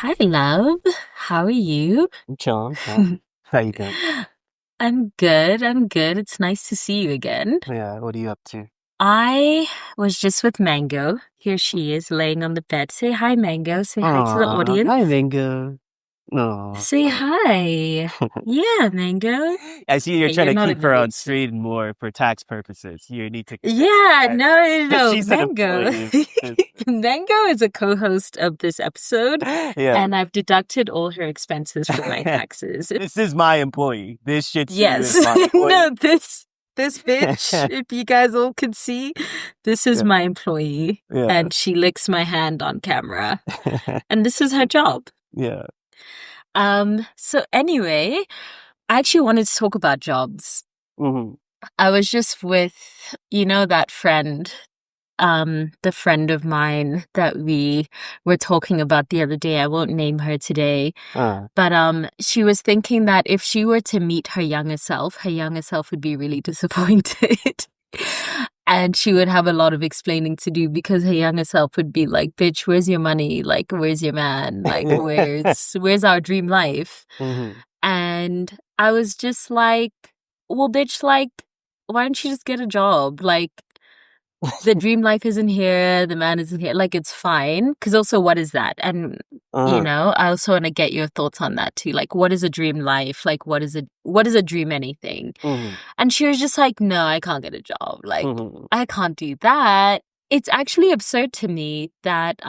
Hi, love. How are you? I'm chilling. How you doing? I'm good. I'm good. It's nice to see you again. Yeah, what are you up to? I was just with Mango. Here she is laying on the bed. Say hi, Mango. Say hi to the audience. Hi, Mango. Aw. Say hi. Yeah, Mango. I see you're Okay, trying you're to not keep in the her on mood still. screen more for tax purposes. You need to convince Yeah, her no, no, that no. she's an Mango. employee of this. Mango is a co-host of this episode, Yeah. and I've deducted all her expenses from my taxes. This is my employee. This Shih Tzu Yes. is my employee. No, this bitch, if you guys all could see, this is Yeah, my employee yeah, and she licks my hand on camera. And this is her job. yeah. So anyway, I actually wanted to talk about jobs. hmm I was just with, that friend, the friend of mine that we were talking about the other day. I won't name her today. But she was thinking that if she were to meet her younger self would be really disappointed. And she would have a lot of explaining to do because her younger self would be like, bitch, where's your money? Like, where's your man? Like, where's our dream life? hmm And I was just like, well, bitch, like, why don't you just get a job? Like, the dream life isn't here, the man isn't here. Like, it's fine. Because also, what is that? And uh I also want to get your thoughts on that too. Like, what is a dream life? Like, what is a dream anything? hmm And she was just like, no, I can't get a job. Like, hmm I can't do that. It's actually absurd to me that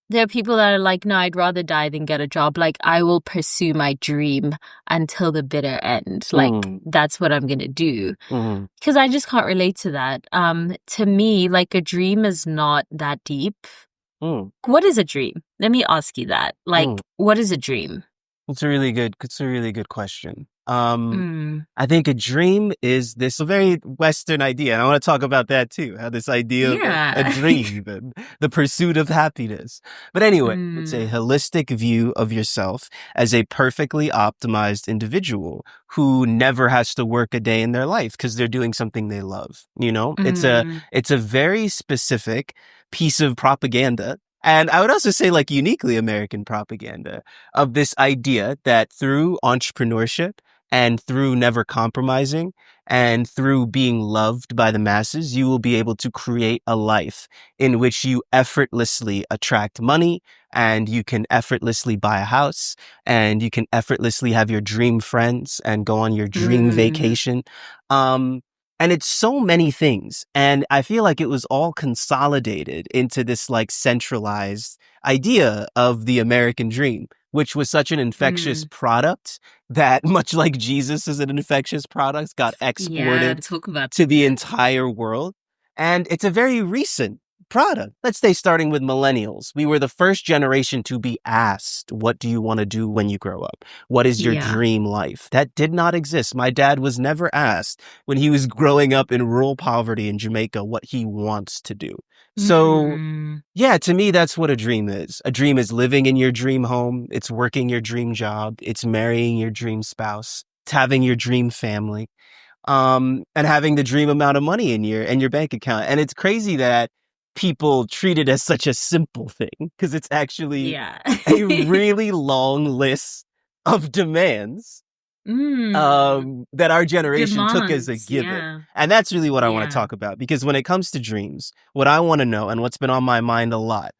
there are people that are like, no, I'd rather die than get a job. Like, I will pursue my dream until the bitter end. Like, hmm that's what I'm gonna do. hmm Because I just can't relate to that. To me, like, a dream is not that deep. What is a dream? Let me ask you that. Like, what is a dream? It's a really good question. Mm. I think a dream is this very Western idea, and I want to talk about that too. How this idea of a Yeah. dream and the pursuit of happiness. But anyway, it's a Mm. holistic view of yourself as a perfectly optimized individual who never has to work a day in their life because they're doing something they love. Mm. It's a very specific piece of propaganda. And I would also say like uniquely American propaganda of this idea that through entrepreneurship and through never compromising and through being loved by the masses, you will be able to create a life in which you effortlessly attract money and you can effortlessly buy a house and you can effortlessly have your dream friends and go on your dream Mm. vacation. Um, and it's so many things. And I feel like it was all consolidated into this like centralized idea of the American dream, which was such an infectious Mm. product that much like Jesus is an infectious product, got Yeah, exported talk about to the that. entire world. And it's a very recent product. Let's say starting with millennials. We were the first generation to be asked, what do you want to do when you grow up? What is your Yeah. dream life? That did not exist. My dad was never asked when he was growing up in rural poverty in Jamaica what he wants to do. So Mm. yeah, to me, that's what a dream is. A dream is living in your dream home. It's working your dream job. It's marrying your dream spouse. It's having your dream family. And having the dream amount of money in your bank account. And it's crazy that people treat it as such a simple thing because it's actually Yeah. a really long list of demands Mm. that our generation took as a Demands. given. Yeah. And that's really what I want to Yeah. talk about because when it comes to dreams, what I want to know and what's been on my mind a lot,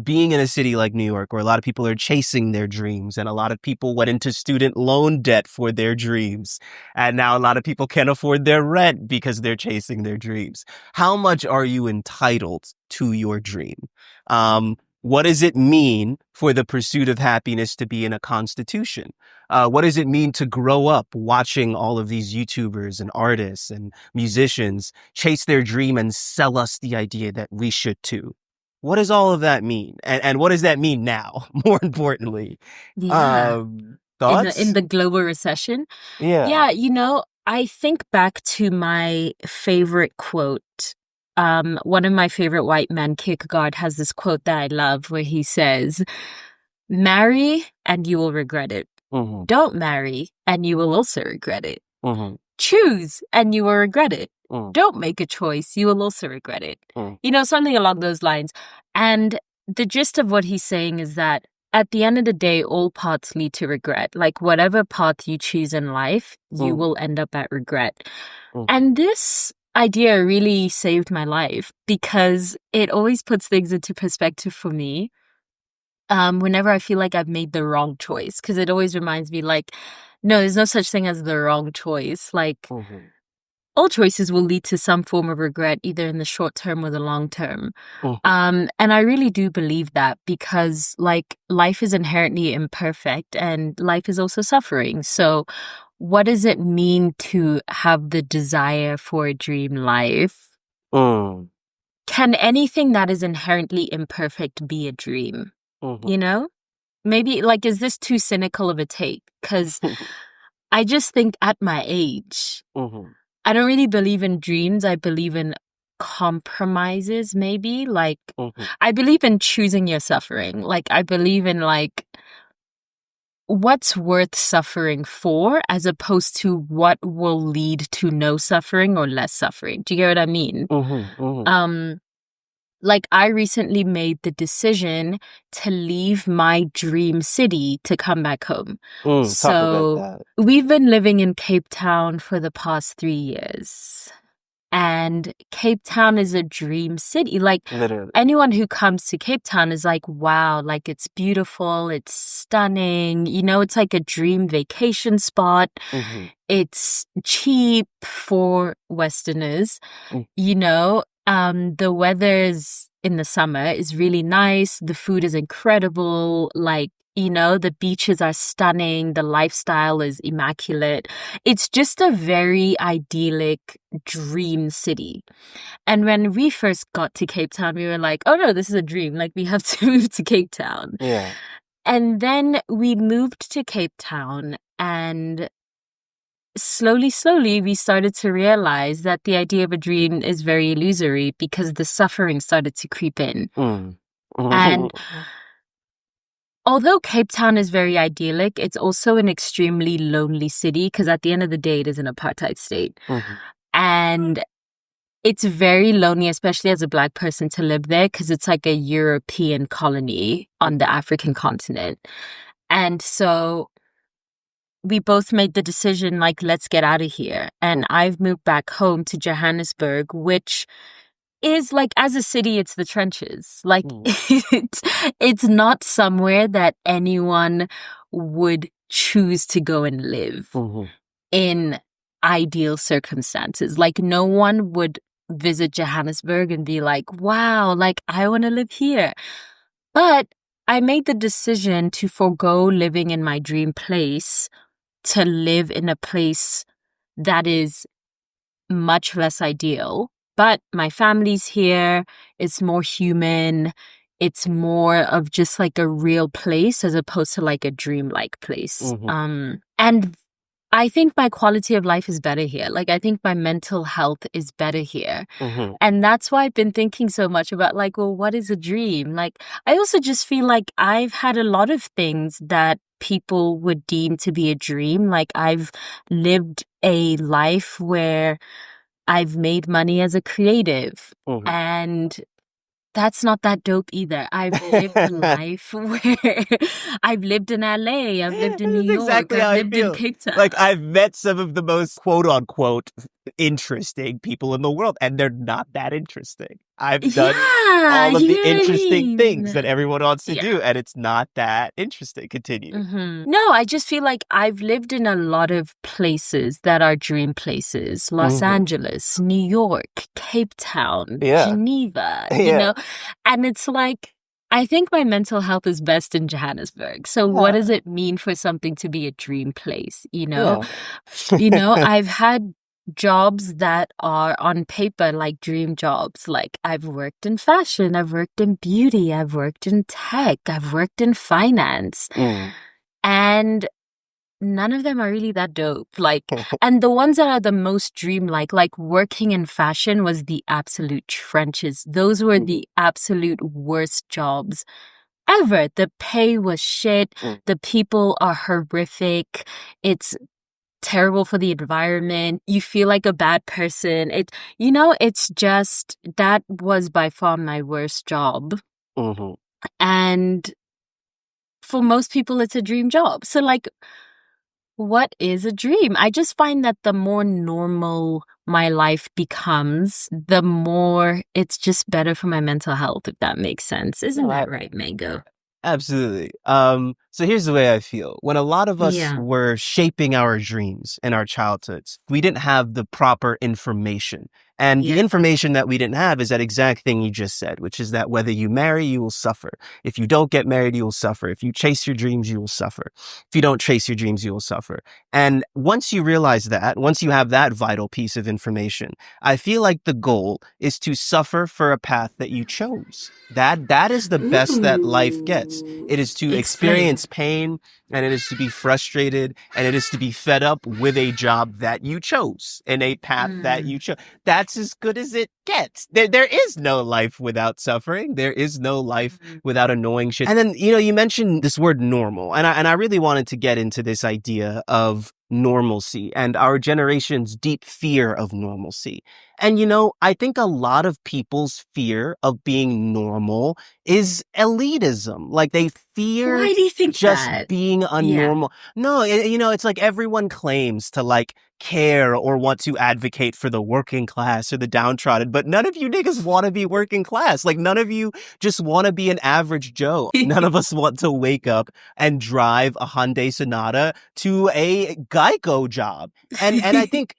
being in a city like New York where a lot of people are chasing their dreams and a lot of people went into student loan debt for their dreams. And now a lot of people can't afford their rent because they're chasing their dreams. How much are you entitled to your dream? What does it mean for the pursuit of happiness to be in a constitution? What does it mean to grow up watching all of these YouTubers and artists and musicians chase their dream and sell us the idea that we should too? What does all of that mean? And what does that mean now, more importantly? Yeah. In Thoughts? the global recession. Yeah. Yeah, I think back to my favorite quote. One of my favorite white men, Kierkegaard, has this quote that I love where he says, marry and you will regret it. Mm-hmm. Don't marry and you will also regret it. Mm-hmm. Choose and you will regret it. Mm-hmm. Don't make a choice. You will also regret it. Mm-hmm. Something along those lines. And the gist of what he's saying is that at the end of the day, all paths lead to regret. Like whatever path you choose in life, you will end up at regret. And this idea really saved my life because it always puts things into perspective for me. Whenever I feel like I've made the wrong choice, because it always reminds me like, no, there's no such thing as the wrong choice. Like all choices will lead to some form of regret, either in the short term or the long term. And I really do believe that because like life is inherently imperfect and life is also suffering. So what does it mean to have the desire for a dream life? Can anything that is inherently imperfect be a dream? You know? Maybe like, is this too cynical of a take? Because I just think at my age, I don't really believe in dreams. I believe in compromises, maybe. Like, I believe in choosing your suffering. Like, I believe in, like, what's worth suffering for as opposed to what will lead to no suffering or less suffering. Do you get what I mean? Like, I recently made the decision to leave my dream city to come back home. So we've been living in Cape Town for the past 3 years. And Cape Town is a dream city. Like, literally, anyone who comes to Cape Town is like, wow, like it's beautiful, it's stunning. You know, it's like a dream vacation spot. It's cheap for Westerners, you know. The weather's in the summer is really nice. The food is incredible. Like, you know, the beaches are stunning. The lifestyle is immaculate. It's just a very idyllic dream city. And when we first got to Cape Town, we were like, oh no, this is a dream. Like, we have to move to Cape Town. Yeah. And then we moved to Cape Town, and slowly, we started to realize that the idea of a dream is very illusory because the suffering started to creep in. And although Cape Town is very idyllic, it's also an extremely lonely city because at the end of the day, it is an apartheid state. And it's very lonely, especially as a Black person, to live there because it's like a European colony on the African continent. And so we both made the decision, like, let's get out of here. And I've moved back home to Johannesburg, which is like, as a city, it's the trenches. Like, it's not somewhere that anyone would choose to go and live in ideal circumstances. Like, no one would visit Johannesburg and be like, wow, like, I want to live here. But I made the decision to forego living in my dream place to live in a place that is much less ideal. But my family's here. It's more human. It's more of just like a real place as opposed to like a dreamlike place. And I think my quality of life is better here. Like, I think my mental health is better here. And that's why I've been thinking so much about, like, well, what is a dream? Like, I also just feel like I've had a lot of things that people would deem to be a dream. Like, I've lived a life where I've made money as a creative. And that's not that dope either. I've lived a life where I've lived in LA, I've lived in New York, exactly I've lived in Cape Town. Like, I've met some of the most quote unquote interesting people in the world, and they're not that interesting. I've done all of the interesting things that everyone wants to do, and it's not that interesting. Continue. No, I just feel like I've lived in a lot of places that are dream places. Los Angeles, New York, Cape Town, Geneva, you know? And it's like, I think my mental health is best in Johannesburg. So what does it mean for something to be a dream place, you know? You know, I've had jobs that are on paper like dream jobs. Like, I've worked in fashion, I've worked in beauty, I've worked in tech, I've worked in finance. And none of them are really that dope. Like, and the ones that are the most dreamlike, like working in fashion was the absolute trenches. Those were the absolute worst jobs ever. The pay was shit. The people are horrific. It's terrible for the environment. You feel like a bad person. It's just, that was by far my worst job. And for most people, it's a dream job. So, like, what is a dream? I just find that the more normal my life becomes, the more it's just better for my mental health, if that makes sense. Isn't that right, Mango? Absolutely. So here's the way I feel. When a lot of us were shaping our dreams in our childhoods, we didn't have the proper information. And the information that we didn't have is that exact thing you just said, which is that whether you marry, you will suffer. If you don't get married, you will suffer. If you chase your dreams, you will suffer. If you don't chase your dreams, you will suffer. And once you realize that, once you have that vital piece of information, I feel like the goal is to suffer for a path that you chose. That is the best that life gets. It is to experience pain, and it is to be frustrated, and it is to be fed up with a job that you chose and a path that you chose. That's as good as it gets. There is no life without suffering. There is no life without annoying shit. And then, you mentioned this word normal, and I really wanted to get into this idea of normalcy and our generation's deep fear of normalcy. And, I think a lot of people's fear of being normal is elitism. Like they fear Why do you think just that? being a normal. No, it's like everyone claims to like care or want to advocate for the working class or the downtrodden, but none of you niggas want to be working class. Like none of you just want to be an average Joe. None of us want to wake up and drive a Hyundai Sonata to a Geico job. And I think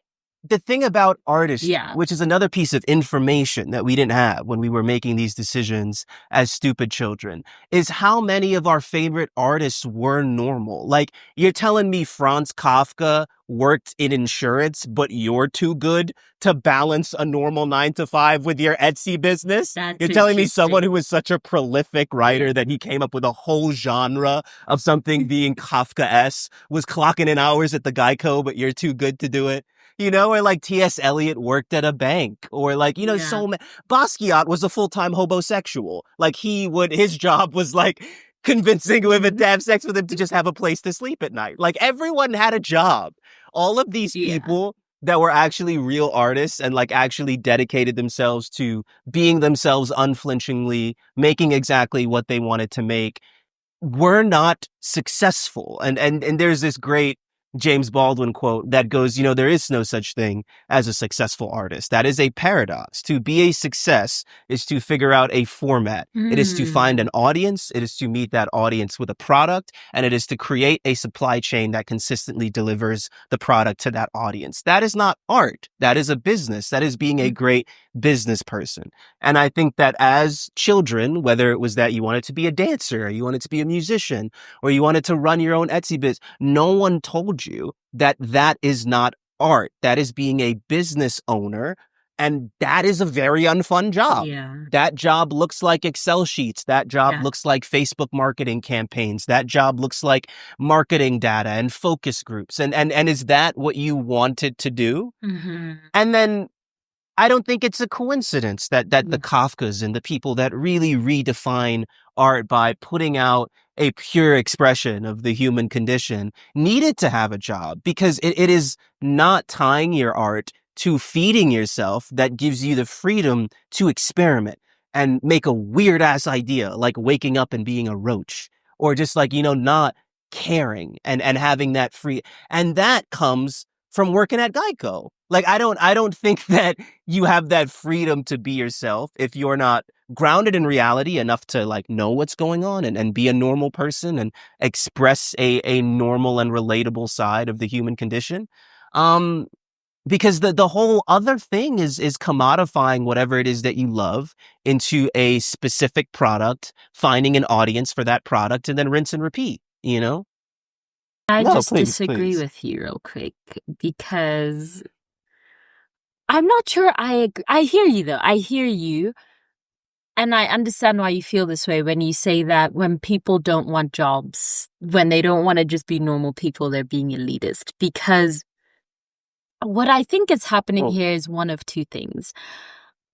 the thing about artistry, which is another piece of information that we didn't have when we were making these decisions as stupid children, is how many of our favorite artists were normal. Like, you're telling me Franz Kafka worked in insurance, but you're too good to balance a normal 9-to-5 with your Etsy business? You're telling me someone who was such a prolific writer that he came up with a whole genre of something being Kafka-esque was clocking in hours at the Geico, but you're too good to do it? Or like T.S. Eliot worked at a bank, or like, so Basquiat was a full-time homosexual. Like his job was like convincing women to have sex with him to just have a place to sleep at night. Like everyone had a job. All of these people that were actually real artists and like actually dedicated themselves to being themselves unflinchingly, making exactly what they wanted to make, were not successful. And there's this great James Baldwin quote that goes, there is no such thing as a successful artist. That is a paradox. To be a success is to figure out a format. It is to find an audience. It is to meet that audience with a product. And it is to create a supply chain that consistently delivers the product to that audience. That is not art. That is a business. That is being a great business person. And I think that as children, whether it was that you wanted to be a dancer, or you wanted to be a musician, or you wanted to run your own Etsy business, no one told you that that is not art. That is being a business owner. And that is a very unfun job. That job looks like Excel sheets. That job looks like Facebook marketing campaigns. That job looks like marketing data and focus groups. And is that what you wanted to do? And then I don't think it's a coincidence that the Kafkas and the people that really redefine art by putting out a pure expression of the human condition needed to have a job, because it is not tying your art to feeding yourself that gives you the freedom to experiment and make a weird ass idea like waking up and being a roach, or just like, not caring and having that free. And that comes from working at Geico. Like, I don't think that you have that freedom to be yourself if you're not grounded in reality enough to like know what's going on and be a normal person and express a normal and relatable side of the human condition. Because the whole other thing is commodifying whatever it is that you love into a specific product, finding an audience for that product, and then rinse and repeat, I just disagree with you real quick, because I'm not sure I hear you though. I hear you. And I understand why you feel this way when you say that when people don't want jobs, when they don't want to just be normal people, they're being elitist. Because what I think is happening here is one of two things.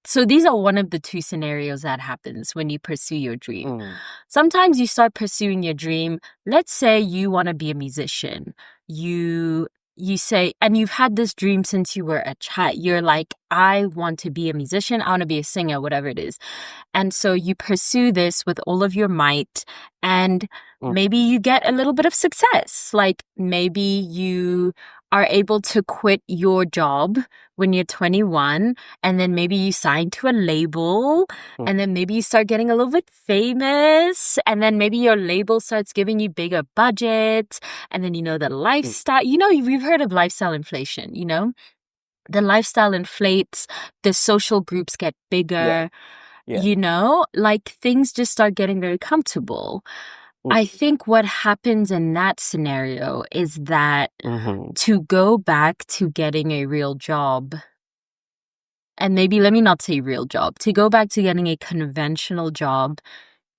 So these are one of the two scenarios that happens when you pursue your dream. Sometimes you start pursuing your dream. Let's say you want to be a musician. You you say, and you've had this dream since you were a child. You're like, I want to be a musician. I want to be a singer, whatever it is. And so you pursue this with all of your might, and maybe you get a little bit of success. Like maybe you are able to quit your job when you're 21, and then maybe you sign to a label, and then maybe you start getting a little bit famous, and then maybe your label starts giving you bigger budgets, and then the lifestyle, we've heard of lifestyle inflation, the lifestyle inflates, the social groups get bigger, like things just start getting very comfortable. I think what happens in that scenario is that to go back to getting a real job, and maybe let me not say real job, to go back to getting a conventional job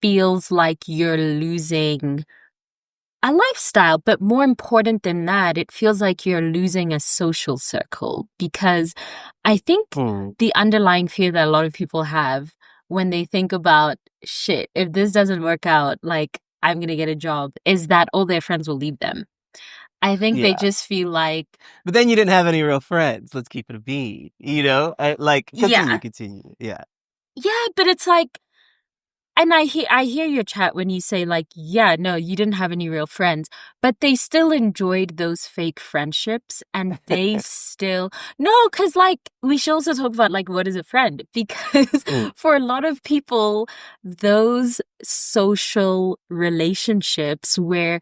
feels like you're losing a lifestyle. But more important than that, it feels like you're losing a social circle, because I think the underlying fear that a lot of people have when they think about, shit, if this doesn't work out, like, I'm going to get a job, is that all their friends will leave them. I think they just feel like... But then you didn't have any real friends. Let's keep it a beat, continue. Yeah. Yeah, but it's like... And I hear your chat when you say, like, yeah, no, you didn't have any real friends, but they still enjoyed those fake friendships, and they still... No, because, like, we should also talk about, like, what is a friend? Because for a lot of people, those social relationships where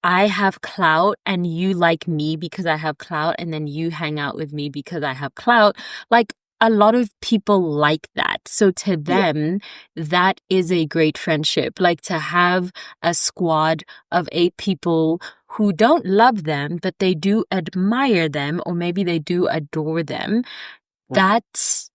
I have clout and you like me because I have clout, and then you hang out with me because I have clout, like, a lot of people like that. So to them, that is a great friendship. Like, to have a squad of 8 people who don't love them, but they do admire them, or maybe they do adore them. That's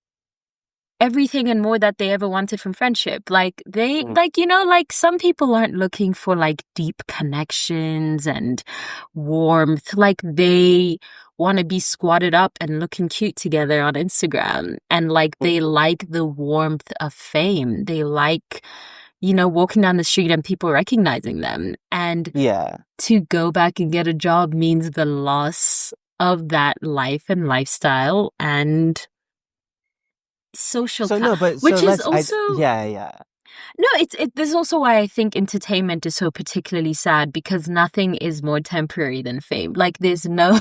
everything and more that they ever wanted from friendship. Like, they, like, some people aren't looking for, like, deep connections and warmth. Like, they want to be squatted up and looking cute together on Instagram. And, like, they like the warmth of fame. They like, walking down the street and people recognizing them. And to go back and get a job means the loss of that life and lifestyle and social which is also no, this is also why I think entertainment is so particularly sad, because nothing is more temporary than fame. Like, there's no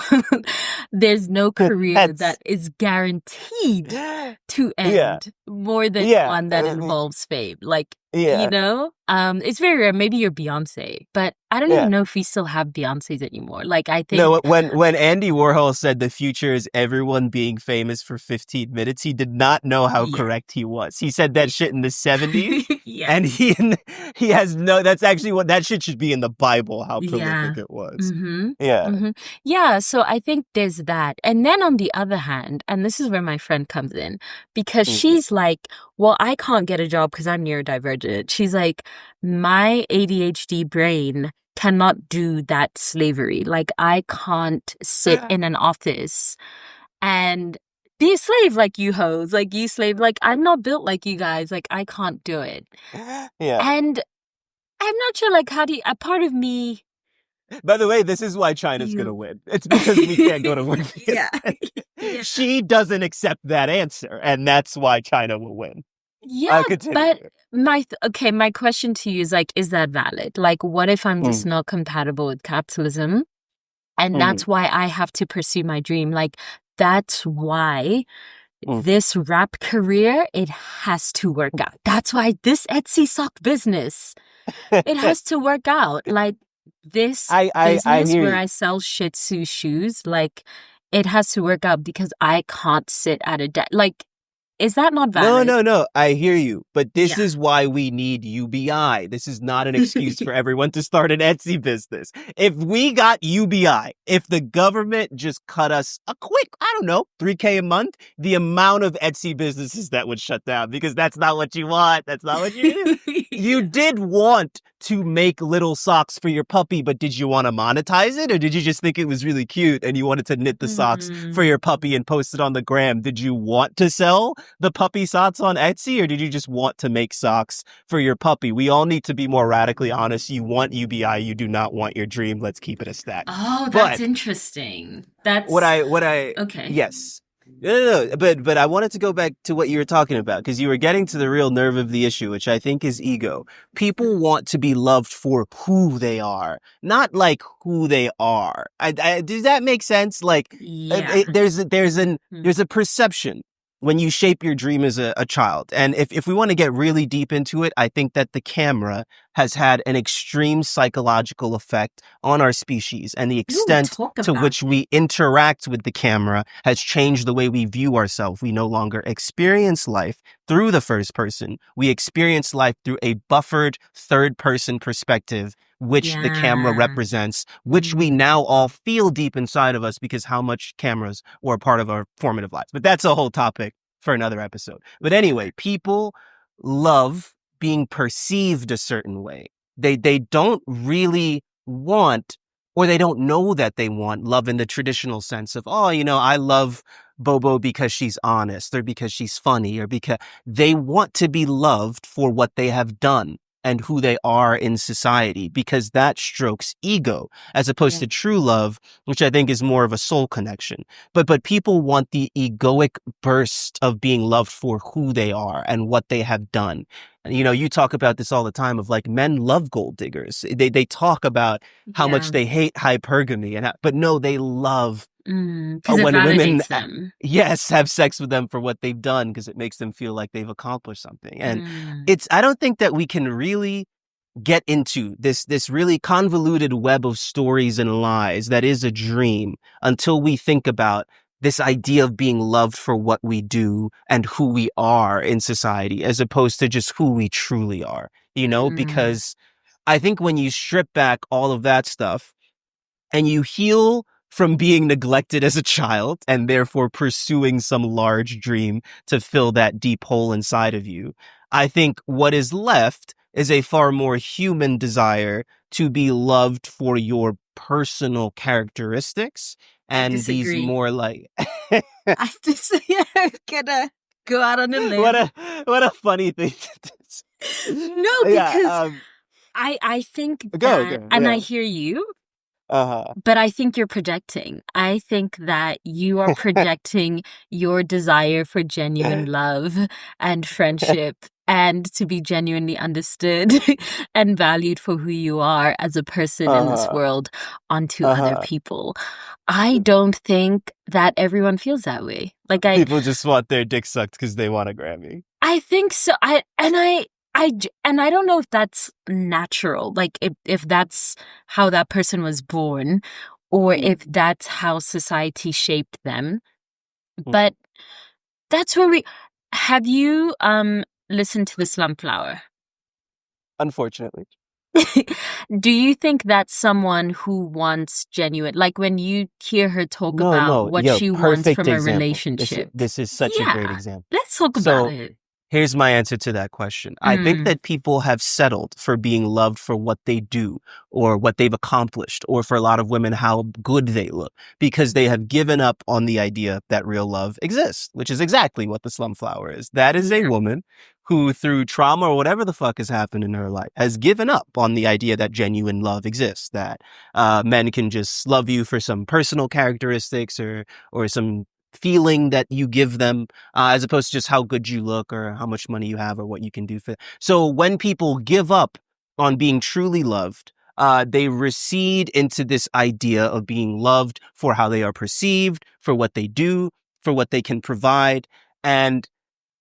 career that is guaranteed to end more than one that involves fame. Like, it's very rare. Maybe you're Beyonce, but I don't even know if we still have Beyonces anymore. Like, I think... No, when Andy Warhol said the future is everyone being famous for 15 minutes, he did not know how correct he was. He said that shit in the 70s, and he has no... That's actually what... That shit should be in the Bible, how prolific it was. Yeah, so I think there's that. And then on the other hand, and this is where my friend comes in, because she's like, well, I can't get a job because I'm neurodivergent. She's like, my ADHD brain cannot do that slavery. Like, I can't sit in an office and be a slave like you hoes, like you slave. Like, I'm not built like you guys. Like, I can't do it. And I'm not sure, like, how do you... A part of me... By the way, this is why China's going to win. It's because we can't go to work. She doesn't accept that answer, and that's why China will win. Yeah, but my question to you is, like, is that valid? Like, what if I'm just not compatible with capitalism? And that's why I have to pursue my dream. Like, that's why this rap career, it has to work out. That's why this Etsy sock business, it has to work out. Like, this business where I sell Shih Tzu shoes, like, it has to work out because I can't sit at a desk. Like, is that not valid? No. I hear you. But this is why we need UBI. This is not an excuse for everyone to start an Etsy business. If we got UBI, if the government just cut us a quick, I don't know, $3,000 a month, the amount of Etsy businesses that would shut down, because that's not what you want. That's not what you do. You did want to make little socks for your puppy, but did you want to monetize it? Or did you just think it was really cute and you wanted to knit the socks for your puppy and post it on the gram? Did you want to sell the puppy socks on Etsy, or did you just want to make socks for your puppy? We all need to be more radically honest. You want UBI, you do not want your dream. Let's keep it a stack. Oh, that's interesting. That's okay. Yes. No, but I wanted to go back to what you were talking about, because you were getting to the real nerve of the issue, which I think is ego. People want to be loved for who they are, not like who they are. Does that make sense? Like, Yeah. there's a perception when you shape your dream as a child. And if we want to get really deep into it, I think that the camera has had an extreme psychological effect on our species, and the extent to which we interact with the camera has changed the way we view ourselves. We no longer experience life through the first person. We experience life through a buffered third person perspective, which the camera represents, which we now all feel deep inside of us because how much cameras were a part of our formative lives. But that's a whole topic for another episode. But anyway, people love being perceived a certain way. They don't really want, or they don't know that they want love in the traditional sense of, oh, I love Bobo because she's honest, or because she's funny, or because they want to be loved for what they have done and who they are in society, because that strokes ego, as opposed to true love, which I think is more of a soul connection. But people want the egoic burst of being loved for who they are and what they have done. And, you talk about this all the time of like, men love gold diggers. They talk about how much they hate hypergamy, but no, they love because it validates them. Yes, have sex with them for what they've done, because it makes them feel like they've accomplished something. And I don't think that we can really get into this really convoluted web of stories and lies that is a dream until we think about this idea of being loved for what we do and who we are in society, as opposed to just who we truly are, because I think when you strip back all of that stuff and you heal from being neglected as a child and therefore pursuing some large dream to fill that deep hole inside of you, I think what is left is a far more human desire to be loved for your personal characteristics. And these more like I just gonna go out on a limb. What a funny thing. No, because I think that, and I hear you. But I think you're projecting. I think that you are projecting your desire for genuine love and friendship and to be genuinely understood and valued for who you are as a person in this world onto other people. I don't think that everyone feels that way. Like people just want their dick sucked because they want a Grammy. I think so. I don't know if that's natural, like if that's how that person was born, or if that's how society shaped them. But that's where have you listened to the Slumflower? Unfortunately. Do you think that's someone who wants genuine, like when you hear her talk about what she wants from a relationship? This is such a great example. Let's talk about it. Here's my answer to that question. I think that people have settled for being loved for what they do or what they've accomplished, or for a lot of women, how good they look, because they have given up on the idea that real love exists, which is exactly what the Slumflower is. That is a woman who, through trauma or whatever the fuck has happened in her life, has given up on the idea that genuine love exists, that men can just love you for some personal characteristics or some feeling that you give them, as opposed to just how good you look or how much money you have or what you can do for them. So when people give up on being truly loved, they recede into this idea of being loved for how they are perceived, for what they do, for what they can provide. And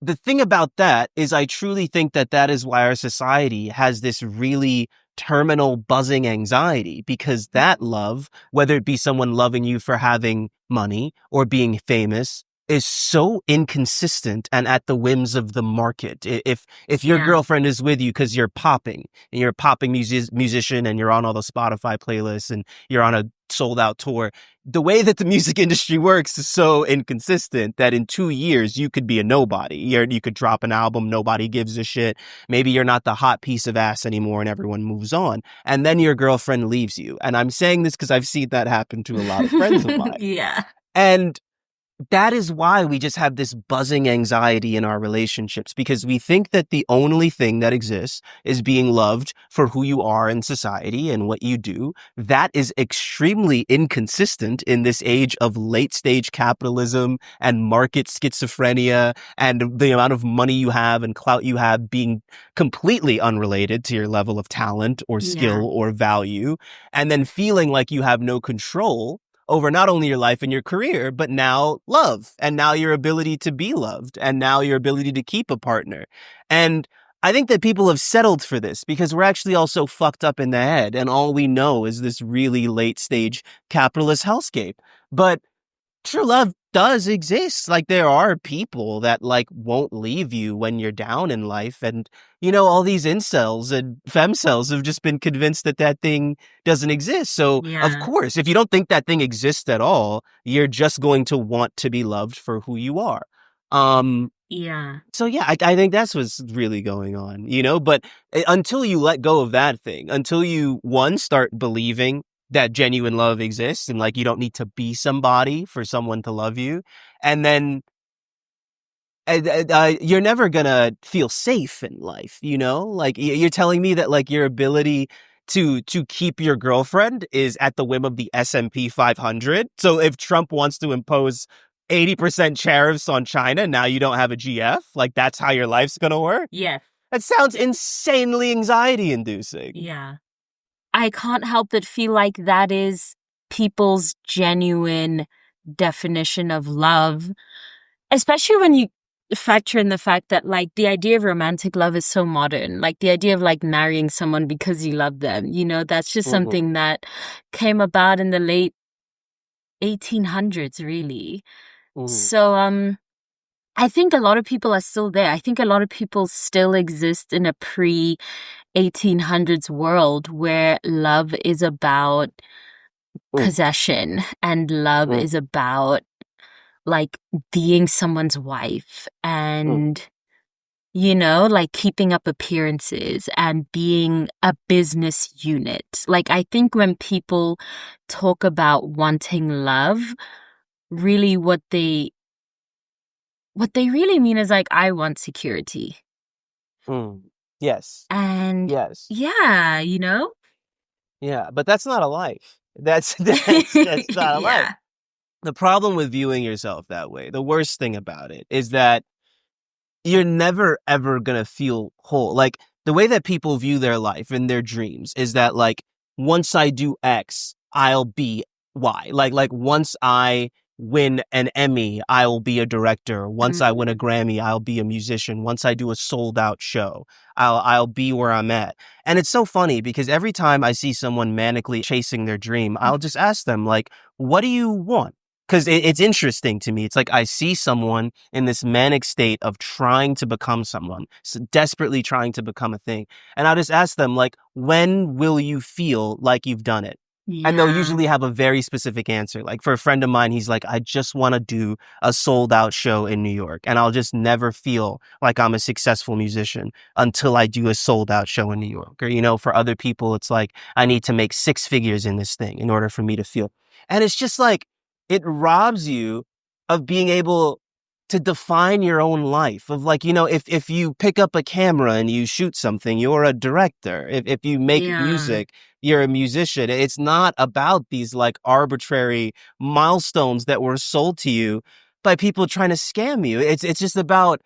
the thing about that is I truly think that is why our society has this really terminal buzzing anxiety, because that love, whether it be someone loving you for having money or being famous, is so inconsistent and at the whims of the market. If your Yeah. girlfriend is with you because you're popping and you're a popping musician and you're on all the Spotify playlists and you're on a sold out tour, the way that the music industry works is so inconsistent that in 2 years you could be a nobody. You could drop an album, nobody gives a shit. Maybe you're not the hot piece of ass anymore and everyone moves on. And then your girlfriend leaves you. And I'm saying this because I've seen that happen to a lot of friends of mine. Yeah. And that is why we just have this buzzing anxiety in our relationships, because we think that the only thing that exists is being loved for who you are in society and what you do. That is extremely inconsistent in this age of late stage capitalism and market schizophrenia and the amount of money you have and clout you have being completely unrelated to your level of talent or Yeah. skill or value, and then feeling like you have no control over not only your life and your career, but now love, and now your ability to be loved, and now your ability to keep a partner. And I think that people have settled for this because we're actually all so fucked up in the head, and all we know is this really late stage capitalist hellscape. But true love does exist. Like, there are people that like won't leave you when you're down in life. And, all these incels and femcels have just been convinced that that thing doesn't exist. So of Yeah. course, if you don't think that thing exists at all, you're just going to want to be loved for who you are. Yeah. So yeah, I think that's what's really going on, but until you let go of that thing, until you, one, start believing that genuine love exists and like you don't need to be somebody for someone to love you, and then you're never gonna feel safe in life, like you're telling me that like your ability to keep your girlfriend is at the whim of the S&P 500. So if Trump wants to impose 80% tariffs on China, now you don't have a GF? Like, that's how your life's gonna work? Yes. That sounds insanely anxiety inducing. Yeah. I can't help but feel like that is people's genuine definition of love, especially when you factor in the fact that like the idea of romantic love is so modern. Like the idea of like marrying someone because you love them, that's just Mm-hmm. something that came about in the late 1800s, really. Mm-hmm. So I think a lot of people are still there. I think a lot of people still exist in a pre 1800s world where love is about possession and love Mm-hmm. is about like being someone's wife and like keeping up appearances and being a business unit. Like I think when people talk about wanting love, really what they really mean is like, I want security. Mm. Yes. And Yes. yeah, Yeah, but that's not a life. That's not a life. Yeah. The problem with viewing yourself that way, the worst thing about it is that you're never ever gonna feel whole. Like, the way that people view their life and their dreams is that like, once I do X, I'll be Y. Like once I win an Emmy, I'll be a director. Once I win a Mm, Grammy, I'll be a musician. Once I do a sold out show, I'll be where I'm at. And it's so funny because every time I see someone manically chasing their dream, I'll just ask them like, what do you want? Because it's interesting to me. It's like I see someone in this manic state of trying to become someone, desperately trying to become a thing. And I'll just ask them, like, when will you feel like you've done it? And they'll yeah. usually have a very specific answer. Like, for a friend of mine, he's like, I just want to do a sold out show in New York. And I'll just never feel like I'm a successful musician until I do a sold out show in New York. Or, for other people, it's like, I need to make 6 figures in this thing in order for me to feel. And it's just like, it robs you of being able to define your own life, of like, if you pick up a camera and you shoot something, you're a director. If you make Yeah. music, you're a musician. It's not about these like arbitrary milestones that were sold to you by people trying to scam you. It's just about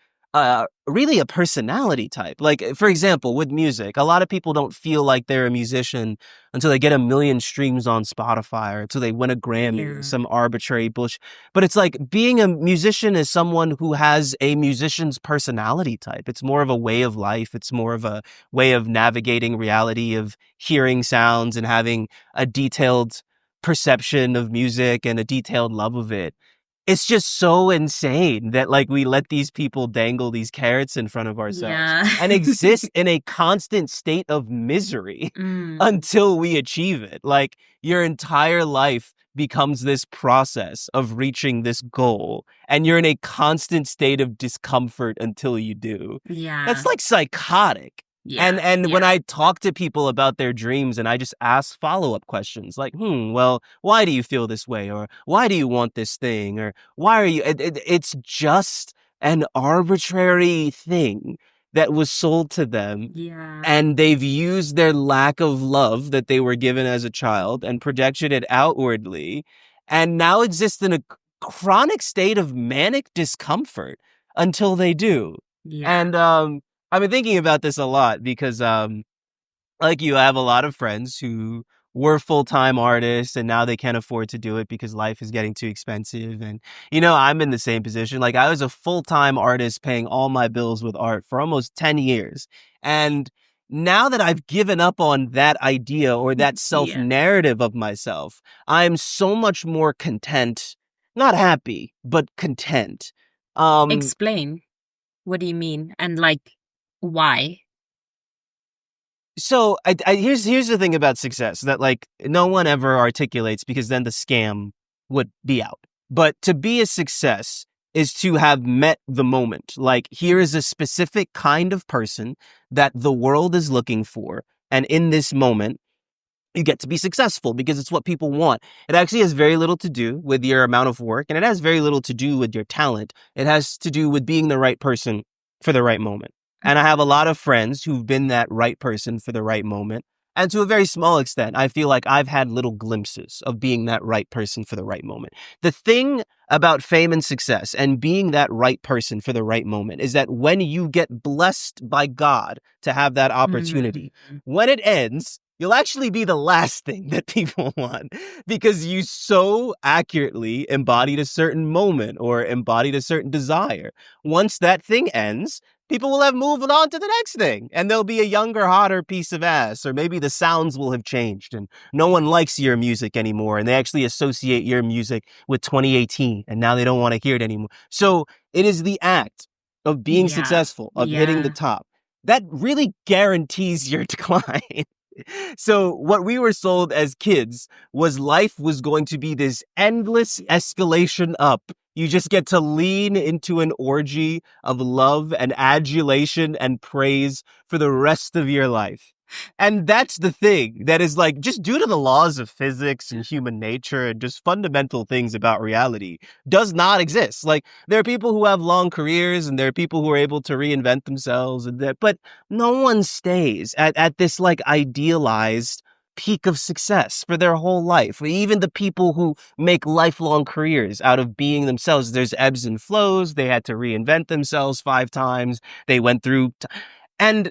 really a personality type. Like, for example, with music, a lot of people don't feel like they're a musician until they get 1 million streams on Spotify or until they win a Grammy or Yeah. some arbitrary bullshit. But it's like being a musician is someone who has a musician's personality type. It's more of a way of life. It's more of a way of navigating reality, of hearing sounds and having a detailed perception of music and a detailed love of it. it's just so insane that like we let these people dangle these carrots in front of ourselves Yeah. and exist in a constant state of misery Mm. until we achieve it. Like your entire life becomes this process of reaching this goal and you're in a constant state of discomfort until you do. That's Yeah. like psychotic. Yeah. And when Yeah. I talk to people about their dreams and I just ask follow-up questions like, well, why do you feel this way? Or why do you want this thing? Or why are you? It's just an arbitrary thing that was sold to them. Yeah. And they've used their lack of love that they were given as a child and projected it outwardly and now exist in a chronic state of manic discomfort until they do. Yeah. And I've been thinking about this a lot because like you, I have a lot of friends who were full-time artists and now they can't afford to do it because life is getting too expensive. And, I'm in the same position. Like I was a full-time artist paying all my bills with art for almost 10 years. And now that I've given up on that idea or that Yeah. self-narrative of myself, I'm so much more content, not happy, but content. Um, Explain. What do you mean? And like, why? So here's the thing about success that like no one ever articulates because then the scam would be out. But to be a success is to have met the moment. Like here is a specific kind of person that the world is looking for. And in this moment, you get to be successful because it's what people want. It actually has very little to do with your amount of work and it has very little to do with your talent. It has to do with being the right person for the right moment. And I have a lot of friends who've been that right person for the right moment. And to a very small extent, I feel like I've had little glimpses of being that right person for the right moment. The thing about fame and success and being that right person for the right moment is that when you get blessed by God to have that opportunity, Mm. when it ends, you'll actually be the last thing that people want because you so accurately embodied a certain moment or embodied a certain desire. Once that thing ends, people will have moved on to the next thing and there'll be a younger, hotter piece of ass, or maybe the sounds will have changed and no one likes your music anymore and they actually associate your music with 2018 and now they don't want to hear it anymore. So it is the act of being Yeah. successful, of hitting the Yeah. top, that really guarantees your decline. So what we were sold as kids was life was going to be this endless escalation up. You just get to lean into an orgy of love and adulation and praise for the rest of your life. And that's the thing that is like just due to the laws of physics and human nature and just fundamental things about reality does not exist. Like there are people who have long careers and there are people who are able to reinvent themselves and that, but no one stays at this like idealized peak of success for their whole life. Even the people who make lifelong careers out of being themselves, there's ebbs and flows. They had to reinvent themselves 5 times. They went through, and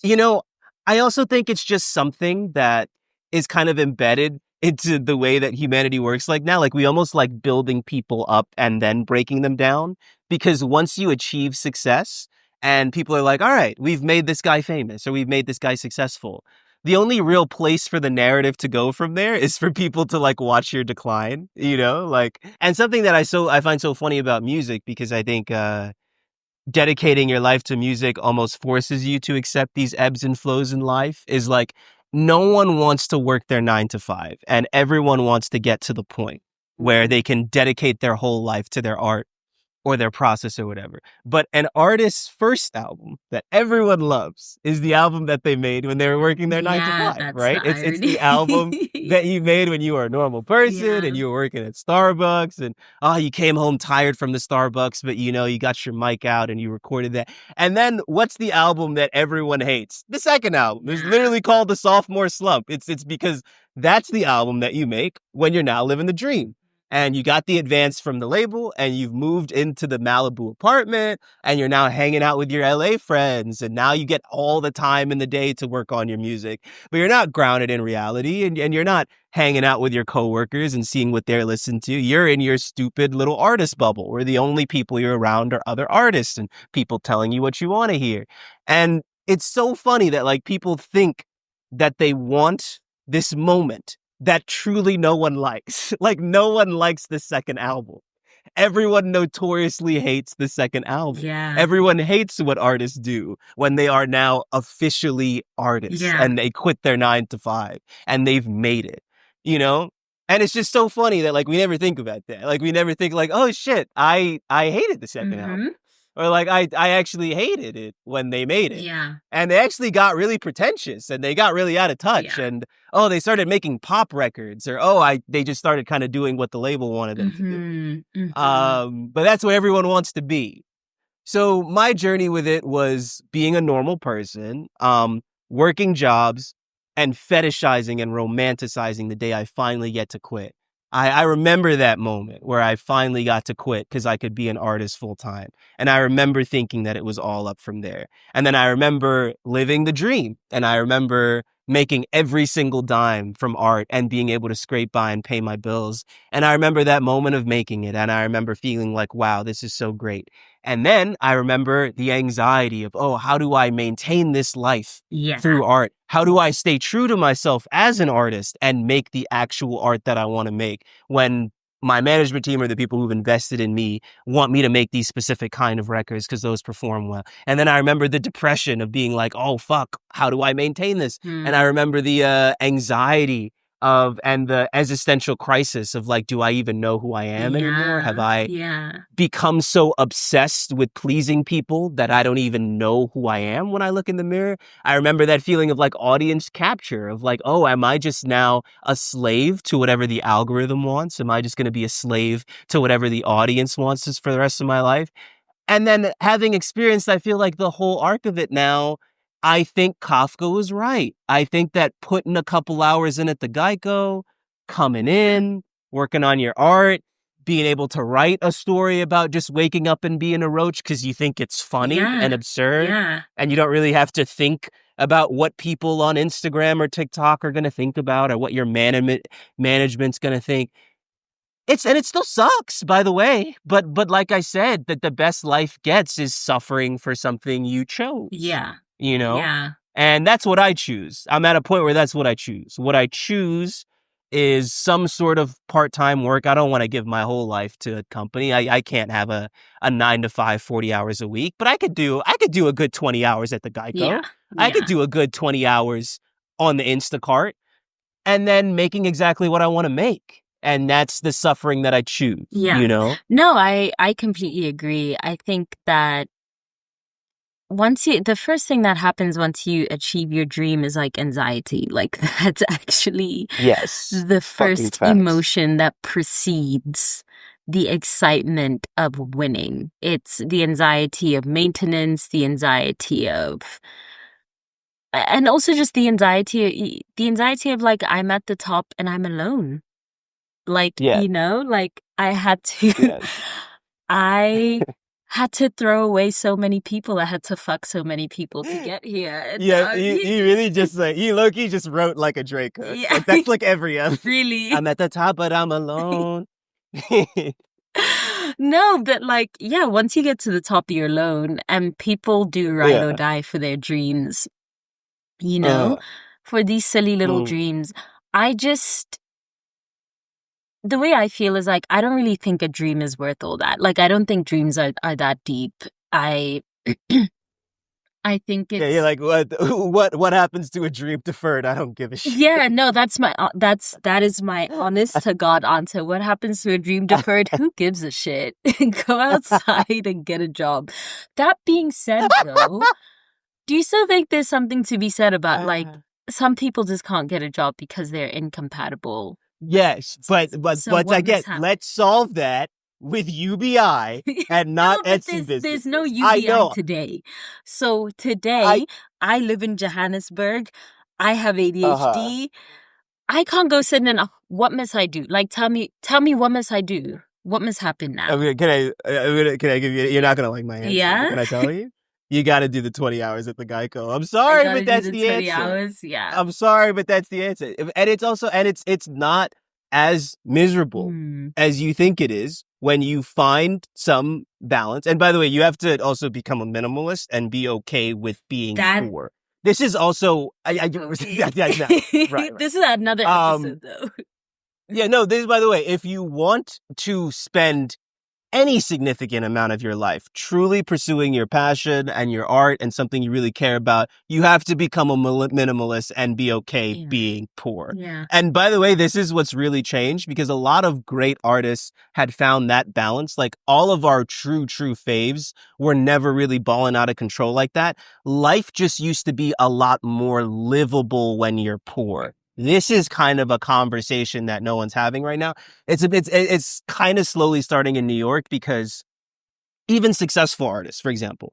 you know, I also think it's just something that is kind of embedded into the way that humanity works like now. Like we almost like building people up and then breaking them down because once you achieve success and people are like, all right, we've made this guy famous or we've made this guy successful. The only real place for the narrative to go from there is for people to like watch your decline, like, and something that I find so funny about music because I think, dedicating your life to music almost forces you to accept these ebbs and flows in life is like no one wants to work their 9 to 5 and everyone wants to get to the point where Mm. they can dedicate their whole life to their art or their process or whatever. But an artist's first album that everyone loves is the album that they made when they were working their nine to Yeah, five, that's right? the It's irony. the album that you made when you were a normal person Yeah. and you were working at Starbucks and you came home tired from the Starbucks, but you got your mic out and you recorded that. And then what's the album that everyone hates? The second album is Yeah. literally called The Sophomore Slump. It's because that's the album that you make when you're now living the dream and you got the advance from the label and you've moved into the Malibu apartment and you're now hanging out with your LA friends and now you get all the time in the day to work on your music, but you're not grounded in reality and you're not hanging out with your coworkers and seeing what they're listening to. You're in your stupid little artist bubble where the only people you're around are other artists and people telling you what you want to hear. And it's so funny that like people think that they want this moment that truly no one likes. Like no one likes the second album. Everyone notoriously hates the second album. Yeah. Everyone hates what artists do when they are now officially artists and they quit their 9 to 5 and they've made it, you know? And it's just so funny that like we never think about that. Like we never think like, oh shit, I hated the second album. Or like I actually hated it when they made it. Yeah. And they actually got really pretentious and they got really out of touch. And they started making pop records, or they just started kind of doing what the label wanted them to do. But that's where everyone wants to be. So my journey with it was being a normal person, working jobs, and fetishizing and romanticizing the day I finally get to quit. I remember that moment where I finally got to quit because I could be an artist full time. And I remember thinking that it was all up from there. And then I remember living the dream. And I remember making every single dime from art and being able to scrape by and pay my bills. And I remember that moment of making it. And I remember feeling like, wow, this is so great. And then I remember the anxiety of, how do I maintain this life through art? How do I stay true to myself as an artist and make the actual art that I want to make when my management team or the people who've invested in me want me to make these specific kind of records because those perform well? And then I remember the depression of being like, oh, fuck, how do I maintain this? And I remember the anxiety and the existential crisis of like, do I even know who I am anymore? Have I become so obsessed with pleasing people that I don't even know who I am when I look in the mirror? I remember that feeling of like audience capture of like, am I just now a slave to whatever the algorithm wants? Am I just going to be a slave to whatever the audience wants for the rest of my life? And then having experienced, I feel like the whole arc of it now, I think Kafka was right. I think that putting a couple hours in at the Geico, coming in, working on your art, being able to write a story about just waking up and being a roach because you think it's funny and absurd. And you don't really have to think about what people on Instagram or TikTok are going to think about or what your management's going to think. It still sucks, by the way. But like I said, that the best life gets is suffering for something you chose. You know? And that's what I choose. I'm at a point where that's what I choose. What I choose is some sort of part-time work. I don't want to give my whole life to a company. I can't have a 9 to 5, 40 hours a week, but I could do a good 20 hours at the Geico. I could do a good 20 hours on the Instacart and then making exactly what I want to make. And that's the suffering that I choose, you know? No, I completely agree. I think that the first thing that happens once you achieve your dream is like anxiety. Like that's actually the first emotion that precedes the excitement of winning. It's the anxiety of maintenance, the anxiety of, and also just the anxiety of like, I'm at the top and I'm alone. Like, you know, like I had to, I had to throw away so many people. I had to fuck so many people to get here. And, he really just like, he low-key just wrote like a Drake hook. Like, that's like every other. Really? I'm at the top, but I'm alone. No, but like, once you get to the top, you're alone. And people do ride or die for their dreams, you know, for these silly little dreams. The way I feel is like, I don't really think a dream is worth all that. Like, I don't think dreams are that deep. I think it's... Yeah, you're like, what happens to a dream deferred? I don't give a shit. Yeah, no, that is my honest to God answer. What happens to a dream deferred? Who gives a shit? Go outside and get a job. That being said, though, do you still think there's something to be said about, like, some people just can't get a job because they're incompatible? Yes, but again, let's solve that with UBI and not Etsy business. There's no UBI today. So today, I live in Johannesburg. I have ADHD. I can't go sit in. What must I do? Like, tell me, what must I do? What must happen now? Can I give you? You're not gonna like my answer. Yeah. Can I tell you? You got to do the 20 hours at the Geico. I'm sorry, but that's the answer. 20 hours, I'm sorry, but that's the answer. And it's also, it's not as miserable as you think it is when you find some balance. And by the way, you have to also become a minimalist and be okay with being poor. This is also, right. This is another episode, though. Yeah, no, this is, by the way, if you want to spend any significant amount of your life, truly pursuing your passion and your art and something you really care about, you have to become a minimalist and be okay being poor. Yeah. And by the way, this is what's really changed because a lot of great artists had found that balance. Like all of our true faves were never really balling out of control like that. Life just used to be a lot more livable when you're poor. This is kind of a conversation that no one's having right now. It's kind of slowly starting in New York because even successful artists, for example,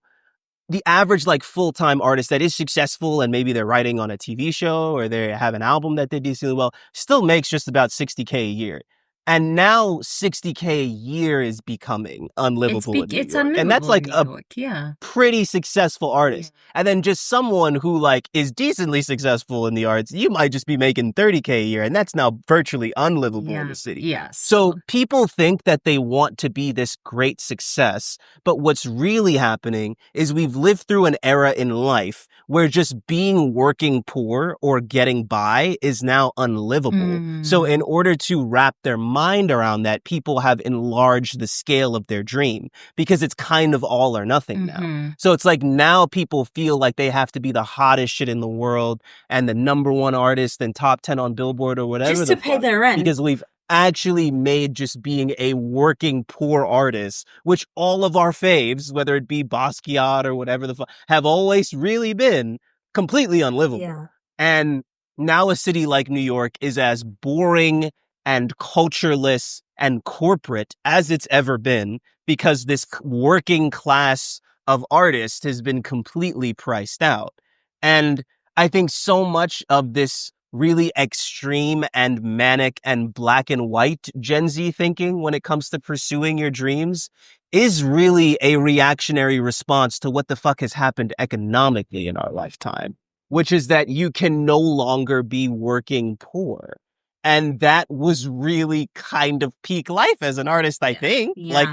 the average like full-time artist that is successful and maybe they're writing on a TV show or they have an album that they do decently well, still makes just about $60K a year. And now $60K a year is becoming unlivable in New It's York. And that's unlivable in like New a York. Yeah. pretty successful artist. And then just someone who like is decently successful in the arts, you might just be making $30K a year, and that's now virtually unlivable in the city. Yes. So people think that they want to be this great success, but what's really happening is we've lived through an era in life where just being working poor or getting by is now unlivable. So in order to wrap their mind around that, people have enlarged the scale of their dream because it's kind of all or nothing now. So it's like now people feel like they have to be the hottest shit in the world and the #1 artist and top 10 on Billboard or whatever. Just to pay their rent. Because we've actually made just being a working poor artist, which all of our faves, whether it be Basquiat or whatever the fuck, have always really been completely unlivable. Yeah. And now a city like New York is as boring and cultureless and corporate as it's ever been because this working class of artists has been completely priced out. And I think so much of this really extreme and manic and black and white Gen Z thinking when it comes to pursuing your dreams is really a reactionary response to what the fuck has happened economically in our lifetime, which is that you can no longer be working poor. And that was really kind of peak life as an artist, I think. Like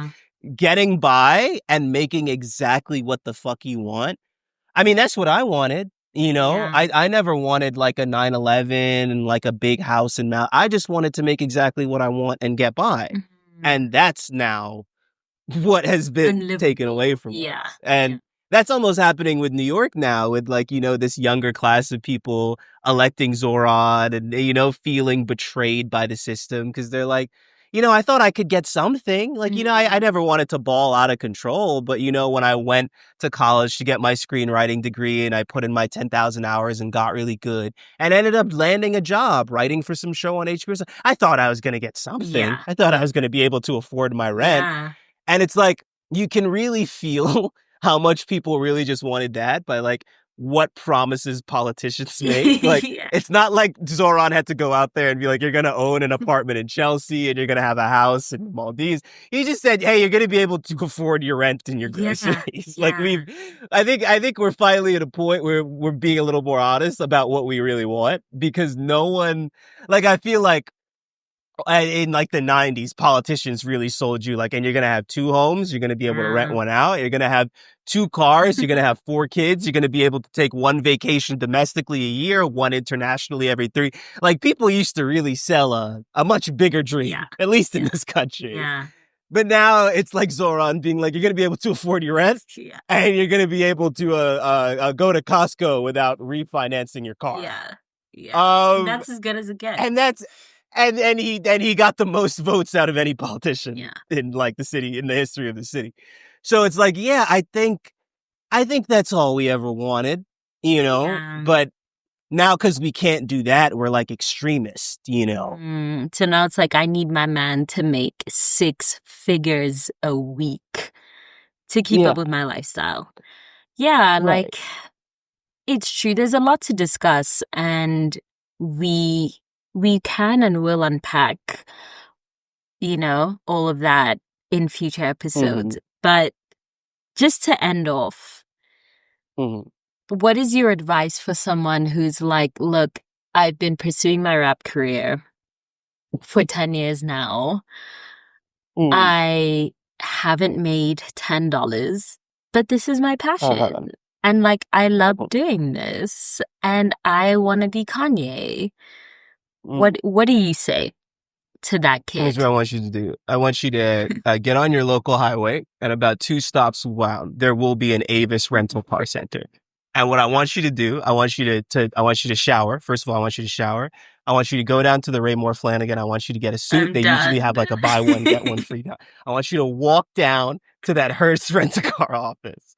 getting by and making exactly what the fuck you want. I mean, that's what I wanted. You know, I never wanted like a 911 and like a big house and Mount. I just wanted to make exactly what I want and get by. And that's now what has been taken away from us. And that's almost happening with New York now with like, you know, this younger class of people electing Zoran and, you know, feeling betrayed by the system because they're like, you know, I thought I could get something. Like, you know, I never wanted to ball out of control. But, you know, when I went to college to get my screenwriting degree and I put in my 10,000 hours and got really good and ended up landing a job writing for some show on HBO, I thought I was going to get something. I thought I was going to be able to afford my rent. And it's like, you can really feel how much people really just wanted that by like what promises politicians make. Like, it's not like Zoran had to go out there and be like, you're going to own an apartment in Chelsea and you're going to have a house in Maldives. He just said, hey, you're going to be able to afford your rent and your groceries. Like I think we're finally at a point where we're being a little more honest about what we really want because no one, like, I feel like in like the 90s, politicians really sold you like, and you're going to have 2 homes. You're going to be able to rent one out. You're going to have 2 cars. You're going to have 4 kids. You're going to be able to take 1 vacation domestically a year, 1 internationally every 3. Like people used to really sell a much bigger dream, at least in this country. But now it's like Zoran being like, you're going to be able to afford your rent and you're going to be able to go to Costco without refinancing your car. That's as good as it gets. And that's, and he got the most votes out of any politician in like the city, in the history of the city. So it's like, I think that's all we ever wanted, you know, but now because we can't do that, we're like extremists, you know. So now it's like, I need my man to make 6 figures a week to keep up with my lifestyle. Like, it's true. There's a lot to discuss and we can and will unpack, you know, all of that in future episodes. But just to end off, what is your advice for someone who's like, look, I've been pursuing my rap career for 10 years now. I haven't made $10, but this is my passion. And like, I love doing this and I want to be Kanye. What do you say? to that Here's kid. what I want you to do. I want you to get on your local highway, and about 2 stops wow, there will be an Avis rental car center. And what I want you to do, I want you to shower. First of all, I want you to shower. I want you to go down to the Raymore Flanagan. I want you to get a suit. I'm They usually done. have like a buy one, get one free. I want you to walk down to that Hertz rent-a-car office.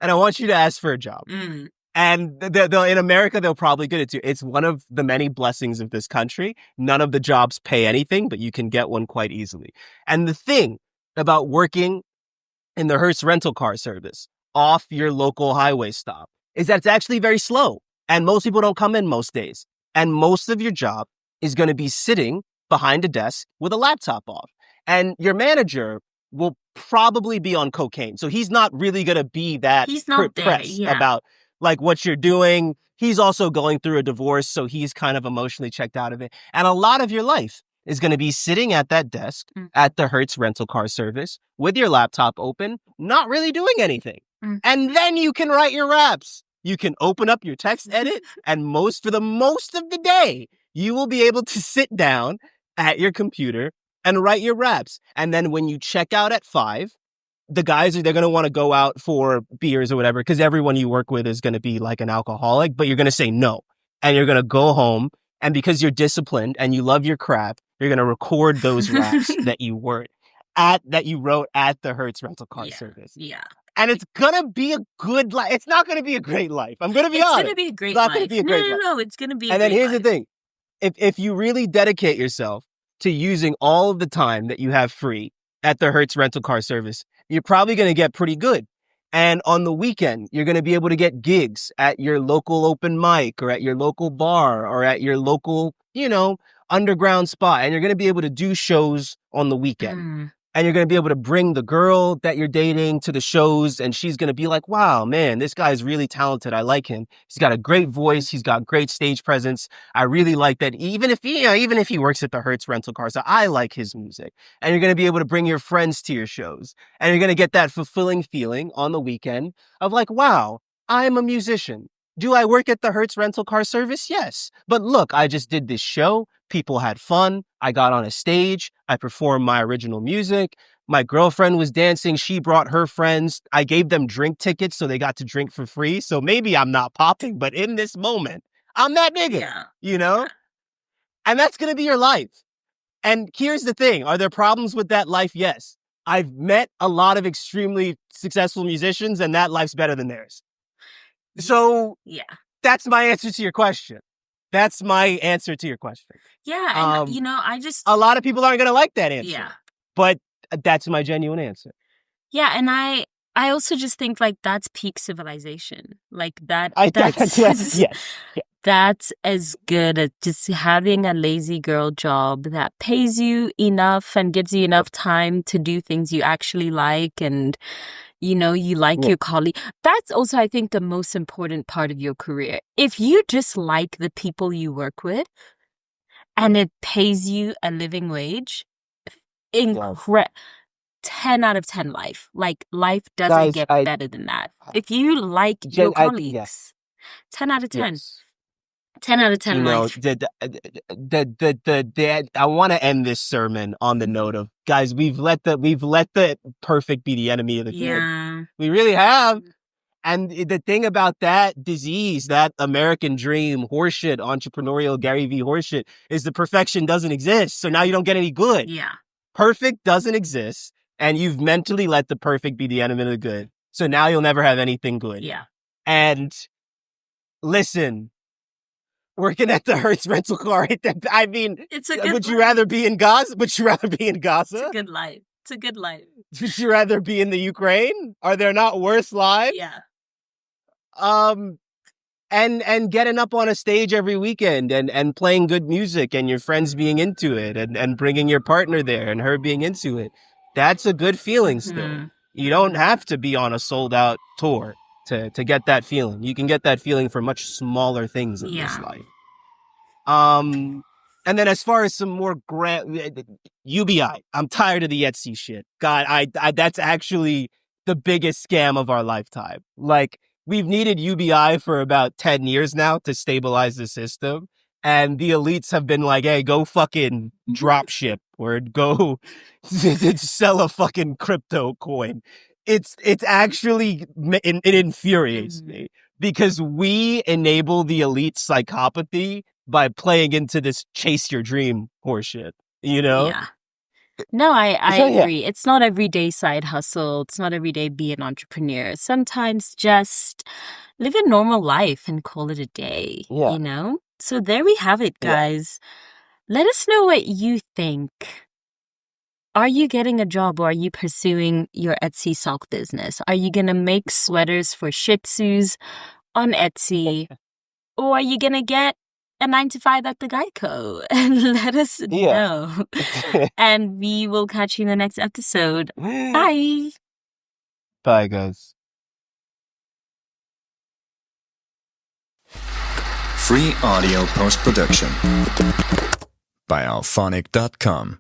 And I want you to ask for a job. Mm. And they'll in America, they'll probably get it too. It's one of the many blessings of this country. None of the jobs pay anything, but you can get one quite easily. And the thing about working in the Hertz rental car service off your local highway stop is that it's actually very slow. And most people don't come in most days. And most of your job is going to be sitting behind a desk with a laptop off. And your manager will probably be on cocaine. So he's not really going to be that He's not there, pressed about like what you're doing. He's also going through a divorce, so he's kind of emotionally checked out of it. And a lot of your life is going to be sitting at that desk at the Hertz rental car service with your laptop open, not really doing anything. And then you can write your raps. You can open up your text edit, and for the most of the day, you will be able to sit down at your computer and write your raps. And then when you check out at 5, the guys, they're going to want to go out for beers or whatever, because everyone you work with is going to be like an alcoholic, but you're going to say no. And you're going to go home. And because you're disciplined and you love your craft, you're going to record those raps that you wrote at the Hertz rental car service. Yeah. And it's going to be a good life. It's not going to be a great life. I'm going to be honest. It's going to be a great life. It's not going to be a great life. No, it's going to be a great life. And then here's the thing. If you really dedicate yourself to using all of the time that you have free at the Hertz rental car service, you're probably going to get pretty good. And on the weekend, you're going to be able to get gigs at your local open mic or at your local bar or at your local, underground spot. And you're going to be able to do shows on the weekend. And you're going to be able to bring the girl that you're dating to the shows, and she's going to be like, wow, man, this guy's really talented. I like him. He's got a great voice. He's got great stage presence. I really like that. Even if he works at the Hertz rental car, so I like his music. And you're going to be able to bring your friends to your shows. And you're going to get that fulfilling feeling on the weekend of like, wow, I'm a musician. Do I work at the Hertz rental car service? Yes. But look, I just did this show. People had fun. I got on a stage. I performed my original music. My girlfriend was dancing. She brought her friends. I gave them drink tickets so they got to drink for free. So maybe I'm not popping, but in this moment, I'm that nigga, And that's going to be your life. And here's the thing. Are there problems with that life? Yes. I've met a lot of extremely successful musicians, and that life's better than theirs. So that's my answer to your question. Yeah, and a lot of people aren't going to like that answer. Yeah. But that's my genuine answer. Yeah, and I also just think like that's peak civilization. Like that's that's as good as just having a lazy girl job that pays you enough and gives you enough time to do things you actually like, and you like your colleague. That's also, I think, the most important part of your career. If you just like the people you work with and it pays you a living wage, 10 out of 10 life. Like, life doesn't get better than that. If you like your colleagues, 10 out of 10. Yes. 10 out of 10 life. I want to end this sermon on the note of, guys, we've let the perfect be the enemy of the good. We really have. And the thing about that disease, that American dream horseshit, entrepreneurial Gary V horseshit, is the perfection doesn't exist. So now you don't get any good. Yeah. Perfect doesn't exist. And you've mentally let the perfect be the enemy of the good. So now you'll never have anything good. Yeah. And listen, working at the Hertz rental car, I mean, would you rather be in Gaza? It's a good life. Would you rather be in the Ukraine? Are there not worse lives? Yeah. And getting up on a stage every weekend and playing good music and your friends being into it and bringing your partner there and her being into it. That's a good feeling still. You don't have to be on a sold out tour to get that feeling. You can get that feeling for much smaller things in this life. And then as far as some more UBI, I'm tired of the Etsy shit. God, I that's actually the biggest scam of our lifetime. Like, we've needed UBI for about 10 years now to stabilize the system. and the elites have been like, hey, go fucking drop ship or go sell a fucking crypto coin. It's actually, it infuriates me because we enable the elite psychopathy by playing into this chase your dream horseshit, you know? Yeah. No, I So, yeah. agree. It's not every day side hustle. It's not every day be an entrepreneur. Sometimes just live a normal life and call it a day, Yeah. you know? So there we have it, guys. Let us know what you think. Are you getting a job or are you pursuing your Etsy sock business? Are you going to make sweaters for Shih Tzus on Etsy? Or are you going to get a 9 to 5 at the Geico? And let us know. And we will catch you in the next episode. Bye. Bye, guys. Free audio post-production by alphonic.com.